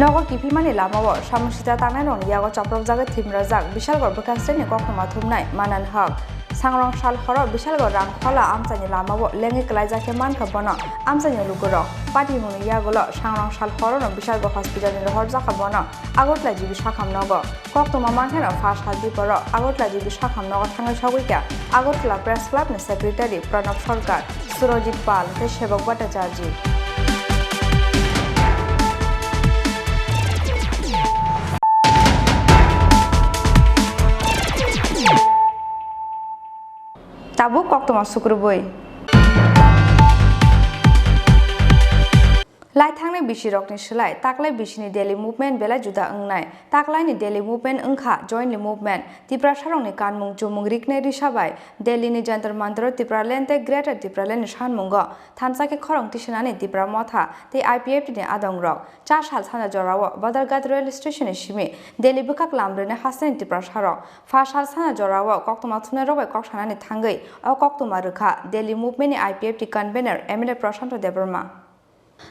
Nogor kipimani lamawo samusita tanai rong yago chaprok jaga thimrajak bishalgor bokastre ni koktoma thumnai manan hak sangrong sal horo bishalgor rang khola amchani lamawo lengi klaijake mankha bono amchani lugoro party muni yagulo sangrong sal horo no bishalgor hospital ni rohor jaka bono agotla jibi sakham nogo koktoma mankhena first haldi poro agotla jibi sakham nogo thangai sogika agotla press club ni secretary Pranab Sarkar Surojit Pal te Shebak Bhattacharya Tabu koktoma sukruboi लाइथांनि बिसिरकनि सोलाय ताकलाय बिसिनि daily movement बेला जुदा ओंनाय ताकलायनि daily movement ओंखा जयन्टलि movement Tripura सारंनि कानमुं जुमुं रिकने रिसाबाय दिल्लीनि Jantar Mantar Tripura लेन्टे greater Tripura lend सानमुंग थानसाके खरं तिसनानि त्रिपुरा मथा ते आईपीएफनि आदं रक 4 साल साना जराव बदरघाट रेल स्टेशननि सिमी दिल्ली बुकाक लामब्रेने हासनि त्रिपुरा सारं 5 साल साना जराव कक्तमा थुने रबाय कक्सानानि थांगै अ कक्तमा रोखा दिल्ली मुभमेन्टनि आईपीएफनि कन्भेनर एमएलए प्रशान्त Debbarma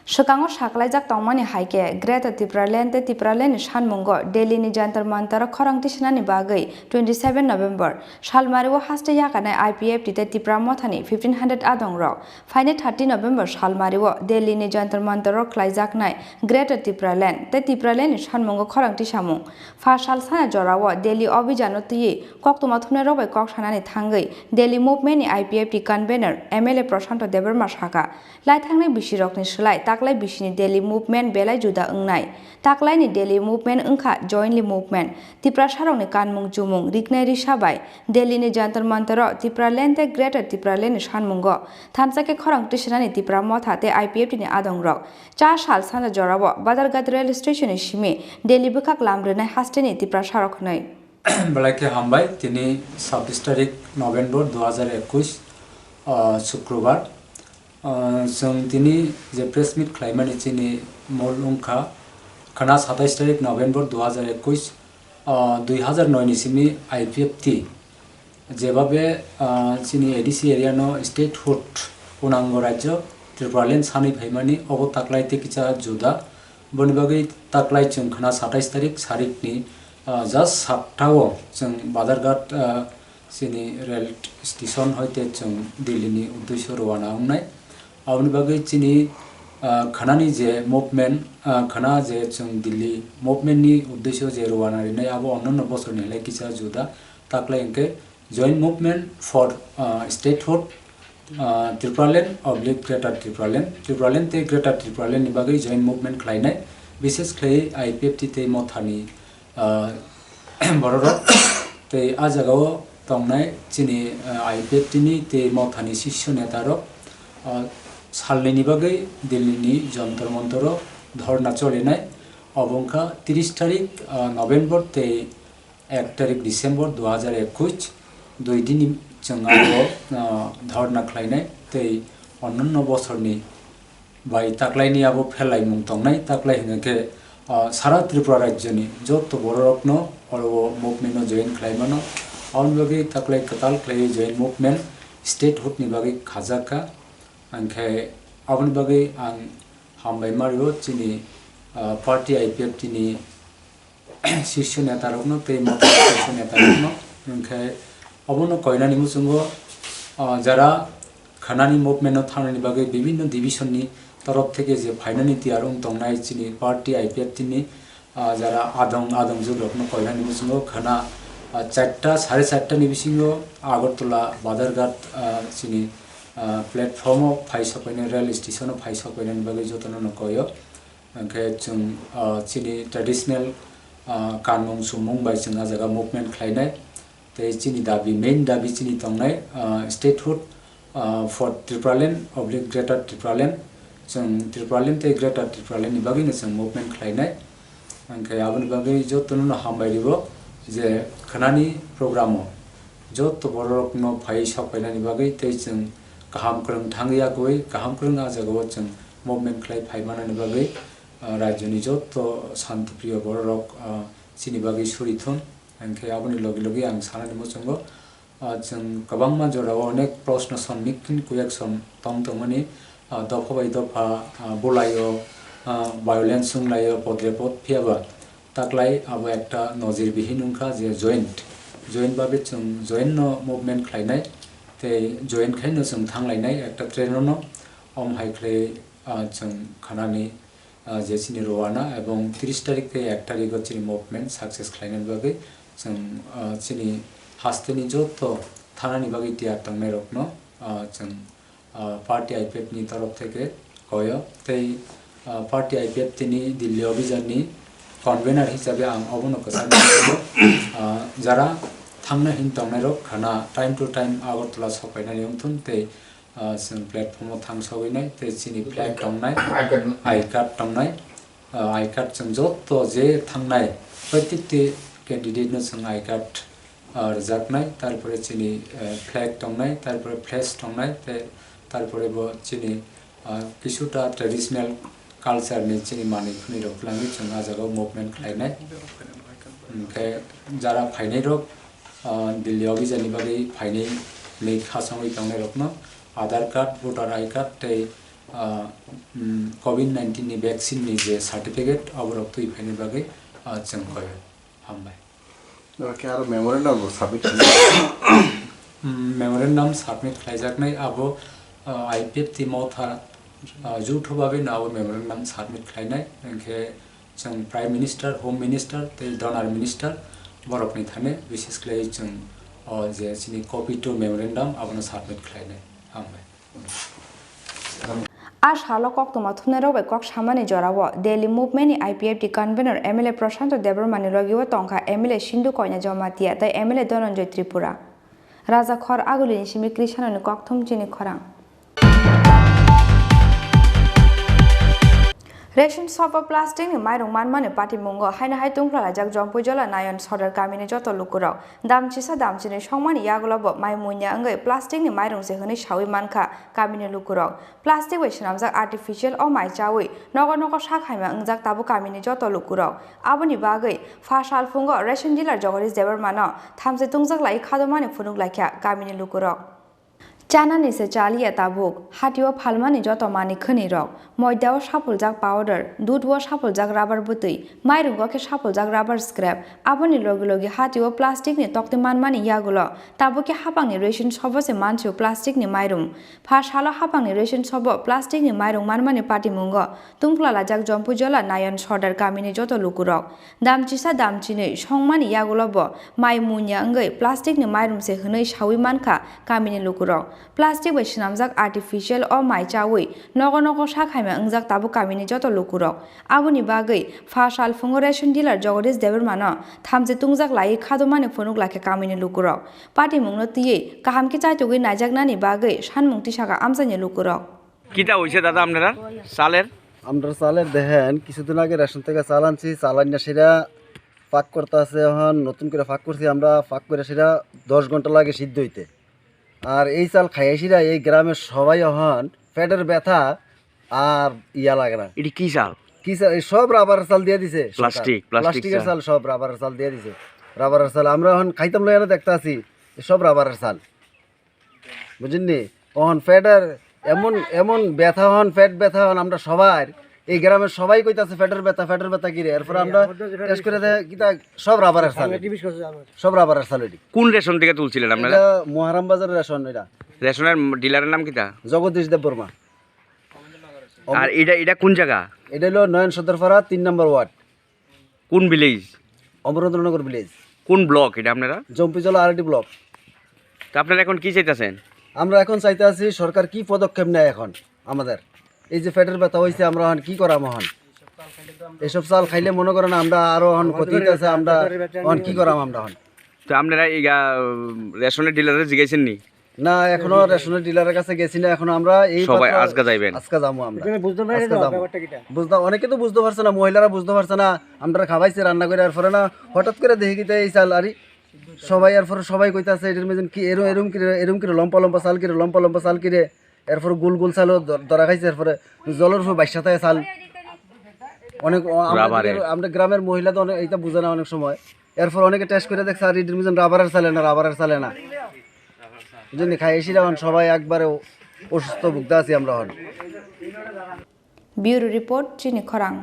Shikango Shaklaijak Tongmani Haike, Greater Tripura Lente Tripura Lene Shanmungo, Delhi ni Jantar Mantara Khorang Tishanani Bagai, 27 November. Shalmariwo Haste Yakane IPF Tite Tripura Mothani 1500 Adong Rock. Fine 30 November Shalmariwo, Delhi ni Jantar Mantara Klaijak Nai, Greater Tripura Lene, Te Tripura Lene Shanmungo Khorang Tishamung. Fashal Sana Jorawo, Delhi Obijanoti, Koktumathune Robe Kokshanani Tangai, Delhi Movement IPF Convener, MLA Prashanto Debbarma Shaka. Laithangni Bishirokni Shlai. ताकलाय बिसिनि daily movement बेलाय जुदा ओंनाय ताकलायनि daily movement ओंखा जयन्टलि movement Tripura सारंनि कानमुं जुमुं रिकने रिसाबाय दिल्लीनि Jantar Mantar Tripura लेन्टे greater Tripura lend सानमुंग थानसाके खरं तिसनानि त्रिपुरा मथा ते आईपीएफनि आदं रक 4 साल साना जराव बदरघाट रेल स्टेशननि सिमी दिल्ली बुकाक लामब्रेनाय हास्टेनि त्रिपुरा सारकनै बेलाके हामबाय दिनै 26 तारिख नभेम्बर 2021 शुक्रबार जों दिनै जे प्रेस मिट खालामनानै जोंनि मल अंखा खाना 27 तारिख नभेम्बर 2021 2009 नि सिमी आईपीएफटी जेबाबे जोंनि एडीसी एरियानो स्टेट हुड उनांग राज्य त्रिपुरा लेन्ड सानै फाइमानि अबो ताकलाय तेकिचा जुदा बनि बागै ताकलाय जों खाना 27 तारिख सारिखनि जस्ट सातटाव जों बादरघाट जोंनि रेल स्टेशन हयते जों दिल्लीनि उद्देश्य रवाना होनाय आवनि बागै जोंनि खानानि जे मुभमेन्ट खाना जे जों दिल्ली मुभमेन्टनि उद्देश्य जे रवाना रिनाय आबो अन्य बसरनि लायकिसा जुदा ताकलाय इंके joint movement for statehood Tripura land oblique greater Tripura land ते ग्रेटर त्रिपुरा लेन्ड नि बागै जॉइंट मुभमेन्ट खालायनाय विशेष खाय आईपीएफटी ते मथानि बररक ते आ जागाव तंनाय जोंनि आईपीएफटी नि ते मथानि शीर्ष नेतारक सालनि बागै दिल्लीनि जन्तर मन्तर धरना चलिनाय अबंखा 30 तारिख नभेम्बर ते 1 तारिख डिसेम्बर 2021 दुई दिन जों धरना खालायनाय ते अन्य बसरनि बाय ताकलायनि आबो फेलाय मुं तंनाय ताकलाय हिंगे सारा त्रिपुरा राज्यनि जत बररकनो अरबो मुभमेन्ट जॉइन खालायमानो आउन बागै ताकलाय कताल खालाय जॉइन मुभमेन्ट स्टेट हुडनि बागै खाजाका आंखे आबनि बागै आं हामबाय मारियो जोंनि पार्टी आईपीएफटी नि शीर्ष नेतारकनो ते मथा शीर्ष नेतारकनो आंखे अबनो कयनानि मुसुंगो जरा खानानि मुभमेन्ट थानानि बागै विभिन्न डिविजननि तरफ থেকে যে ফাইনালি তিয়ারং তংনাই চিনি পার্টি आईपीएफटी नि जरा आदं जुलकनो कयनानि मुसुंगो खाना 4टा 4:30 नि बिसिंगो आगरतला बादरघाट चिनि प्लेटफर्म फाइसपैने रेल स्टेशन फाइसपैने बागै जतन नकयो ओंखे जों चिनि ट्रेडिशनल कानमुं सुमुं बाय जोंहा जागा मुभमेन्ट खालायनाय ते चिनि दाबि मेन दाबि चिनि तंनाय statehood for Tripura land oblique greater Tripura land जों त्रिपुरा लेन्ड ते ग्रेटर त्रिपुरा लेन्ड नि बागैनो जों मुभमेन्ट खालायनाय ओंखे आबनि बागै जतन हामबायरिबो जे खानानि प्रोग्रामाव जत बररकनो फाइसपैनानि बागै ते जों गाहाम खरं थांगैया गय गाहाम खरं आजागाव जों मुभमेन्ट खालाय फाइमानानि बागै राज्यनि जत शान्ति प्रिय बररक चिनि बागै सुरिथन ओंखे आबनि लगे लगे आं सानानि मुसुंगो जों गोबां मानजराव अनेक प्रश्न सन्मिखिन कुएक्शन तंतमनि दफा बाय दफा बोलायो वायलेन्स सुंलायो पद्रेपद फियाबा ताकलाय आबो एकटा नजिरबिहीन उनखा जे जॉइन्ट बाबे जों जॉइन्ट मुभमेन्ट खालायनाय ते जॉइन्ट खायनो जों थांलायनाय एकटा ट्रेननो हाइख्ले जों खानानि जे चिनि रवाना एवं 30 तारिख ते 1 तारिख चिनि मुभमेन्ट सक्सेस खालायनायनि बागै जों चिनि हास्तेनि जत थानानि बागै तियार तंनाय रकनो जों पार्टी आईपीएफ नि तरफ থেকে কয় তাই पार्टी आईपीएफ नि दिल्ली अभियाननि कन्वेनर हिसाबै आं अबनो जारा थांनो हिन तंनाय रक खाना टाइम टू टाइम आगरतला सफायनानै उंथुन ते जों प्लेटफर्माव थांसहैनाय चिनि फ्लेग दंनाय आई कार्ड दंनाय आई कार्ड जों जत जे थांनाय प्रत्येकटी कैंडिडेट जों आई कार्ड रजाकनाय तारपरे चिनि फ्लेग दंनाय तारपरे फ्लेस दंनाय तारपरे चिनि किछुटा ट्रेडिशनल कालचार नि चिनि माने खुनि रखलाङि जों आजागाव मुभमेंट खालायनाय ओमफ्राय जारा फाइनाय रक दिल्लीयाव बिजानि बागै फाइनाय नै खासाङै थांनाय रकनो आधार कार्ड भोटार आई कार्ड ते कोविड-19 नि वैक्सीन नि जे सर्टिफिकेट अबरक तुइ फाइनाय बागै जों कय हामबाय के आरो मेमोरेंडम सबमिट मेमोरेंडम सबमिट खालायजाकनाय आबो आईपीएफ ति मावथा जौथोभाबे नाव मेमोरेंडम सबमिट खालायनाय ओंखे जों प्राइम मिनिस्टार होम मिनिस्टार ते डोनार मिनिस्टार बरकनि थाने विशेष खालाय जों जे चिनि कपि टू मेमोरेंडम आबनो सबमिट खालायनाय हामबाय आज हालो कक तुमा थुने रोबे कक सामाने जरावो Delhi movement IPFT convener MLA Prashant Debbarma नि लगियो तंका एमएलए सिंधु कन्या जमातिया तै एमएलए धनंजय त्रिपुरा राजा खर आगुलिनि सिमि कृष्णनि कक थुम चिनि खरां रेशन सप प्लास्टिक नि माइरं मानमाने पार्टी मुंगो हाइना हाइ तुंफ्ला लाजाक जम्पुजला नायन सदर गामिनि जत लुकुराव दामचिसा दामचिनि संमानि यागलबो माइ मुन्या अंगै प्लास्टिक नि माइरं से हनै सावै मानखा गामिनि लुकुराव प्लास्टिक बैसनामजाक आर्टिफिशियल अ माइ चावै नगर नगर साखायमा अंजाक ताबो गामिनि जत लुकुराव आबोनि बागै फासाल फुंगो रेशन डीलर जगरिस देबरमानो थामसे तुंजाक लाई खादमानि फुनुक लाखिया गामिनि लुकुराव चानानि से चालिया ताबुक हाटियो फालमानि जत मानि खनि रक मयदाव साफुलजाक पाउडार दूधव साफुलजाक राबार बुतै माइरंगो के साफुलजाक राबार स्क्रैप आबोनि लगे लगे हाटियो प्लास्टिक नि तक्ते मानमानि यागुलो ताबुके हापांनि रेशन सबसे मानसियो प्लास्टिक नि माइरं फासालो हापांनि रेशन सब प्लास्टिक नि माइरं मानमानि पार्टी मुंगो तुंफ्ला लाजाक जम्पुजला नायन सदर गामिनि जत लुकुरक दामचिसा दामचिनै संमानि यागुलोबो माइ मुन्या अंगै प्लास्टिक नि माइरं से हनै सावै मानखा गामिनि लुकुरक प्लास्टिक बै सनामजाक आर्टिफिशियल अ माइ चावै नगर नगर साखायमा अंजाक ताबु गामिनि जत लुकुरक आबुनि बागै फासाल फुंगो रेशन डीलर जगरिस देबरमानो थामजे तुंजाक लाई खादमानि फुनुक लाखे गामिनि लुकुरक पार्टी मुंनो तियै काहामके चाइतुगै नायजाकनानि बागै सानमुंति साका आमसानि लुकुरक কিটা হইছে দাদা আপনারা চালের আমরা চালের দেখেন কিছুদিন আগে রেশন থেকে চাল আনছি চাল আনিয়া সেটা পাক করতে আছে এখন নতুন করে পাক করছি আমরা পাক করে সেটা 10 ঘন্টা লাগে সিদ্ধ হইতে আর এই চাল খাইয়াছিরা এই গ্রামের সবাই এখন পেটের ব্যথা আর ইয়া লাগে না এটি কি চাল এই সব রাবারের চাল দিয়ে দিছে প্লাস্টিকের চাল সব রাবারের চাল দিয়ে দিছে রাবারের চাল আমরা এখন খাইতাম লইয়া দেখতে আছি সব রাবারের চাল বুঝিনি এখন পেটের এমন এমন ব্যথা হন পেট ব্যথা হন আমরা সবাই এই গ্রামের সবাই কইতাছে পেটের ব্যথা কি রে এরপর আমরা টেস্ট করে দেখ কিটা সব রাবারের চাল সব রাবারের চাল এটি কোন রেশন থেকে তুলছিলেন আপনারা মহারাম বাজারের রেশন এটা রেশনের ডিলারের নাম কিটা জগদীশ দেববর্মা আর এটা কোন জায়গা এটা হলো নয়ন সদরপাড়া 3 নম্বর ওয়ার্ড কোন ভিলেজ অমরেন্দ্রনগর ভিলেজ কোন ব্লক এটা আপনারা জম্পিজলা আরটি ব্লক তো আপনারা এখন কি চাইতেছেন আমরা এখন চাইতে আছি সরকার কি পদক্ষেপ নেয় এখন আমাদের এই যে পেটের ব্যথা হয়েছে আমরা এখন কি করাম এখন এইসব চাল খাইলে মনে করেন আমরা আরো এখন ক্ষতি হইতেছে আমরা এখন কি করাম আমরা এখন তো আপনারা এই রেশনের ডিলারে জিজ্ঞাসেন নি না এখনো রেশনের ডিলারের কাছে গেছি না এখন আমরা এই সবাই আজকে যাইবেন আজকে যাবো আমরা বুঝতে অনেকে তো বুঝতে পারছে না মহিলারা বুঝতে পারছে না আমরা খাওয়াইছি রান্না করে আর পরে না হঠাৎ করে দেখি কি এই চাল আরি সবাই এরপর সবাই কইতাছে এটার মধ্যে কি এরম কি লম্পা লম্পা চাল কিরে এরপর গোল গোল চালও ধরা খাইছে এরপরে জলের উপর বাইশা থাকে চাল অনেক আমরা গ্রামের মহিলা তো অনেক এইটা বুঝে না অনেক সময় এরপর অনেকে টেস্ট করে দেখছে আর এটার মধ্যে রাবারের চালে না বুঝলি খাইছি এখন সবাই একবারে অসুস্থ ভুগতে আছি আমরা এখন ব্যুরো রিপোর্ট চিনি খরাং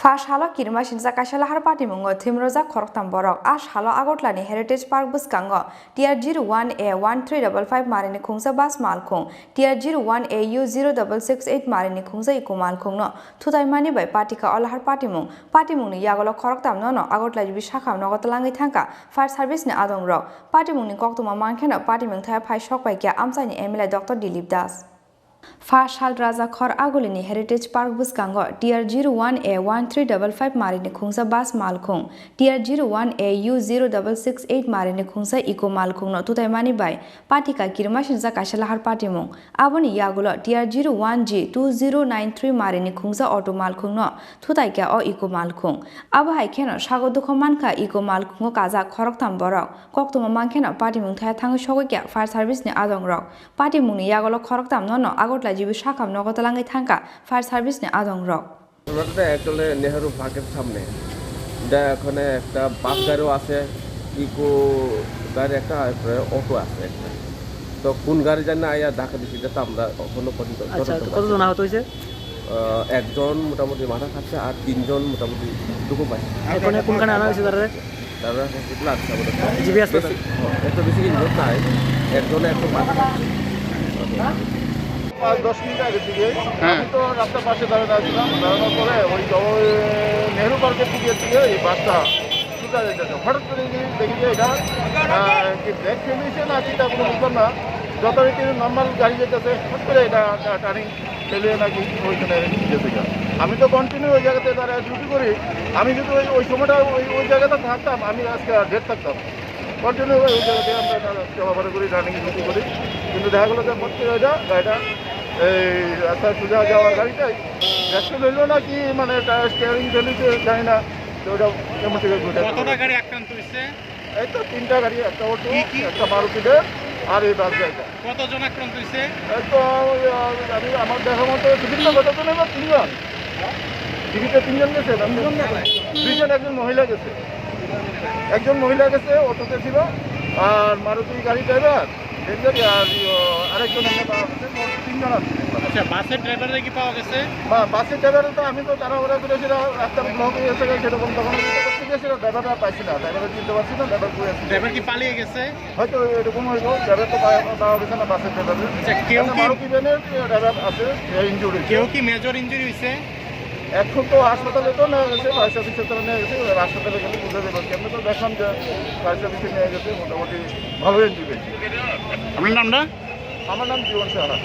ফাস হালো কিরমা সিনসা কাশালা হার পার্টি মুঙ্গো থিমরোজা খরকতাম বরক আশ হালো আগটলানি হেরিটেজ পার্ক বুসকাঙ্গো টিআর 01A1355 মারিনি খুংসা বাস মালখুং টিআর 01AU 0668 মারিনি খুংসা ইকু মালখুংনো থুতাইমানি বাই পার্টিকা অলহার পার্টি মুংনি ইয়াগলো খরকতাম ননো আগটলাই বি শাখাম নগতলাঙ্গি থাকা fire service ni adong rok party মুংনি কক্তমা মানখেনো পার্টি মুংথায় ফাই সকবাইকিয়া আমসাইনি MLA doctor Dilip Das Fashal Raja Khor Agulini Heritage Park Buskango TR01A1355 Marini Khungsa Bas Malkhung TR01AU0668 Marini Khungsa Eco Malkhung no Tutaimani by Patika Kirmashin Zakashalahar Patimung Aboni Yagulo TR01G2093 Marini Khungsa Auto Malkhung no Tutaika or Eco Malkhung Abu Haikeno Shagodukomanka Eco Malkhung Kaza Koroktam Borok Koktuma Mankeno Patimung Tang Shoga Fire Service ni Adong Rock Patimuni Yagolo Koroktam no Agot GB শাখাম নগতলাঙ্গি থাকা fire service নে আদং রক ওটা actually Nehru পার্কের সামনে এটা ওখানে একটা বাস গাড়িও আছে ইকো গাড়ি একটা অটো আছে একটা তো কোন গাড়ি জানি আইয়া ধাক্কা দিচ্ছে এটা তো আমরা এখনো পর্যন্ত কতজন আহত হয়েছে একজন মোটামুটি মাথা খাচ্ছে আর তিনজন মোটামুটি দুঃখ পাইছে এখন কোনখানে আনা হয়েছে তারা হসপিটাল আছে আমাদের জিবি হাসপাতাল এত বেশি ইনজোর নাই একজন একটু মাথা খাচ্ছে 5-10 মিনিট আগে থেকে আমি তো রাস্তার পাশে দাঁড়িয়ে আসছিলাম দাঁড়ানোর পরে ওই নেহরু পার্কের দিকে এই বাসটা ছুটা যেতেছে হঠাৎ করে দেখি যে এটা কি ব্রেক ফেলিয়েছে না কি তা কোনো বুঝলাম না যথারীতি নর্মাল গাড়ি যেতেছে হঠাৎ করে এটা টার্নিং ফেলিয়ে নাকি ওইখানে যেতে আমি তো কন্টিনিউ ওই জায়গাতে দাঁড়ায় ডিউটি করি আমি যদি ওই সময়টা ওই জায়গাতে থাকতাম আমি আজকে ডেট থাকতাম কন্টিনিউ ওই জায়গাতে আমরা চলাফেরা করি রানিং ডিউটি করি কিন্তু দেখা গেলো যে প্রত্যেক গাড়িটা এই রাস্তা সোজা যাওয়ার গাড়িটাই ব্যস্ত রইল না কি মানে স্টিয়ারিং ফেলিতে জানি না তো ওটা কেমন থেকে গাড়ি আক্রান্ত হয়েছে এই তো 3টা গাড়ি একটা অটো একটা মারুতিতে আর এই বাস গাড়িটা কতজন আক্রান্ত হয়েছে এই তো আমি আমার দেখার মতো বিভিন্ন কতজন এবার 3জন টিভিতে 3জন গেছে দুইজন একজন মহিলা গেছে অটোতে ছিল আর মারুতি গাড়ি ড্রাইভার আর আরেকজন তিনজন আছে আচ্ছা বাসের ড্রাইভার কি পাওয়া গেছে বাসের ড্রাইভার তো আমি তো তাড়াহুড়া করেছিলাম রাস্তা ব্লক হয়ে গেছে সেরকম তখন করতে গেছিল ড্রাইভারটা পাইছি না ড্রাইভার চিনতে পারছি না ড্রাইভার কি পালিয়ে গেছে হয়তো এরকম হইল ড্রাইভার তো পাওয়া গেছে না বাসের ড্রাইভার কেউ মারুতি ভ্যানের ড্রাইভার আছে ইনজুরি কেউ কি মেজর ইনজুরি হয়েছে এখন তো হাসপাতালে তো নেওয়া গেছে ফায়ার সার্ভিসের তো নিয়ে গেছে হাসপাতালে গেলে বুঝে দেবো আমি তো দেখলাম যে ফায়ার সার্ভিসে নিয়ে গেছে মোটামুটি ভালো ইনজুরি হয়েছে আপনার নামটা আমার নাম জীবন Saha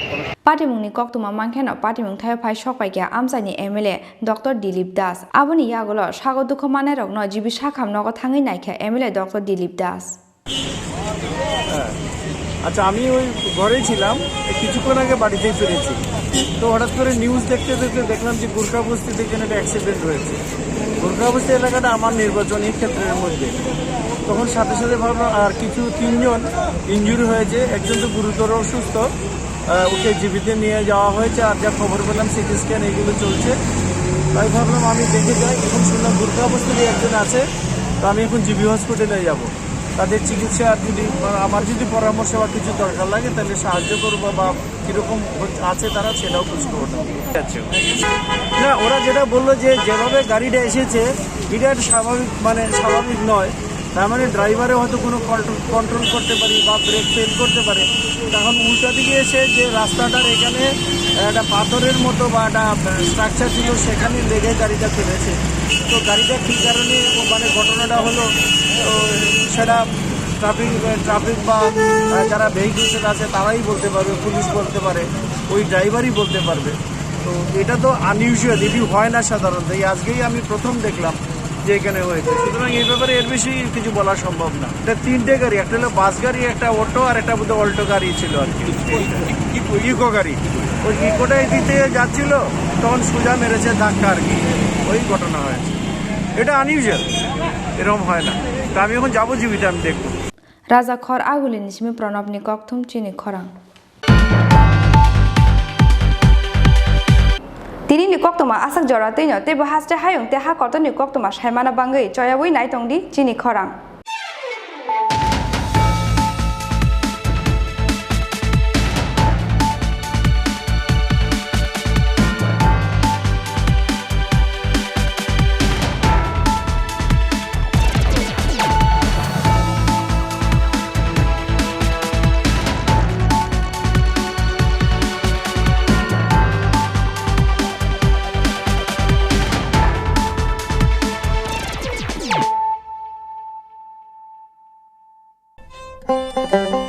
Patimungni Koktuma Mankeno Patimung Thai Pai Shokpaika Amsani MLA Dr. Dilip Das Aboni Yagolo Shagodukho Manerok no Jibi Shakham Nogo Thangi Naikha MLA Dr. Dilip Das আচ্ছা আমি ওই ঘরেই ছিলাম কিছুক্ষণ আগে বাড়িতেই ফিরেছি তো হঠাৎ করে নিউজ দেখতে দেখতে দেখলাম যে গোর্খা বস্তিতে এখানে একটা অ্যাক্সিডেন্ট হয়েছে গোর্খা বস্তি এলাকাটা আমার নির্বাচনী ক্ষেত্রের মধ্যে তখন সাথে সাথে ভাবলাম আর কিছু 3জন ইনজুরি হয়েছে একজন তো গুরুতর অসুস্থ ওকে জীবিতে নিয়ে যাওয়া হয়েছে আর যা খবর পেলাম সিটি স্ক্যান এগুলো চলছে তাই ভাবলাম আমি দেখে যাই এখন শুনলাম গোর্খা বস্তিতে একজন আছে তো আমি এখন জিবি হসপিটালে যাব তাদের চিকিৎসা যদি আমার যদি পরামর্শ বা কিছু দরকার লাগে তাহলে সাহায্য করবো বা কীরকম আছে তারা সেটাও খোঁজখবর না ওরা যেটা বললো যে যেভাবে গাড়িটা এসেছে এটা স্বাভাবিক নয় তার মানে ড্রাইভারে হয়তো কোনো কন্ট্রোল করতে পারি বা ব্রেক ফেল করতে পারে তখন উল্টা দিকে এসে যে রাস্তাটার এখানে একটা পাথরের মতো বা একটা স্ট্রাকচার ছিল সেখানে লেগে গাড়িটা ফেলেছে তো গাড়িটা কী কারণে ঘটনাটা হলো তো সেটা ট্রাফিক বা যারা ভেহিকলসের আছে তারাই বলতে পারবে পুলিশ বলতে পারে ওই ড্রাইভারই বলতে পারবে তো এটা তো আনইউজুয়াল এটি হয় না সাধারণত এই আজকেই আমি প্রথম দেখলাম যে এখানে হয়েছে সুতরাং এই ব্যাপারে এর বেশি কিছু বলা সম্ভব না এটা 3টে গাড়ি একটা হলো বাস গাড়ি একটা অটো আর একটা বোধহয় অল্টো গাড়ি ছিল আর কি ইকো গাড়ি ওই ইকোটা দিতে যাচ্ছিল তখন সোজা মেরেছে ধাক্কা আর কি ওই ঘটনা হয়েছে এটা আনইউজুয়াল এরকম হয় না তা আমি এখন যাবো জীবিতা আমি দেখবো Raja Khor Aguli Nishmi Pranabni Kokthum Chini Khorang Tini ni Koktuma Asak Joratinho Te Bahaste Hayung Te Hakoto ni Koktuma Shaimana Bangai Choyawui Naitongdi Chini Khorang Thank you.